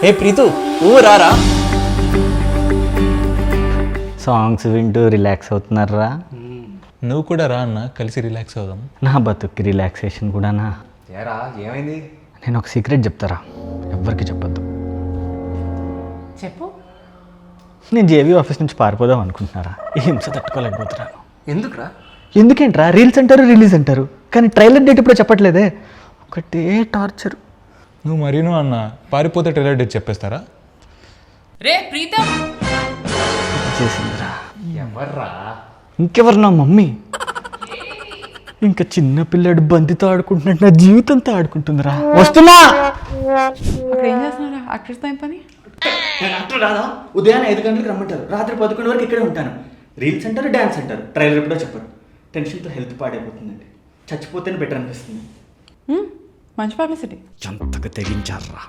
ఏ ప్రీతు నువ్వు రారా. సాంగ్స్ వింటూ రిలాక్స్ అవుతున్నారా? నువ్వు కూడా రా అన్న, కలిసి రిలాక్స్ అవుదాం. నా బతుక్కి రిలాక్సేషన్ కూడానా? ఏరా ఏమైంది? నేను ఒక సీక్రెట్ చెప్తారా, ఎవ్వరికి చెప్పొద్దు. చెప్పు. నేను జేబీ ఆఫీస్ నుంచి పారిపోదాం అనుకుంటున్నారా? ఈ హింస తట్టుకోలేకపోతున్నాను. ఎందుకురా? ఎందుకేంట్రా, రీల్స్ అంటారు రిలీజ్ అంటారు, కానీ ట్రైలర్ డేట్ ఇప్పుడు చెప్పట్లేదే. ఒకటే టార్చర్. నువ్వు మరీను అన్న, పారిపోతే ట్రైలర్ డేట్ చెప్పేస్తారా? రే ప్రీతం, చేసిందిరా. ఎవర్రా? ఇంకెవరు? నా మమ్మీ. ఇంకా చిన్న పిల్లడు బంతితో ఆడుకుంటున్నట్టు నా జీవితంతో ఆడుకుంటుందిరా. వస్తున్నా. అక్కడ ఏం చేస్తున్నారా యాక్టర్స్ టైం పని? రాదా? ఉదయాన్నే 5 గంటలకు రమ్మంటారు, రాత్రి 11 వరకు ఇక్కడే ఉంటాను. రీల్స్ అంటారు, డ్యాన్స్ అంటారు, ట్రైలర్ ఎప్పుడో చెప్పరు. టెన్షన్తో హెల్త్ పాడైపోతుందండి. చచ్చిపోతేనే బెటర్ అనిపిస్తుంది. మంచి పబ్లిసిటీ. ఎంతగా తెగించారా.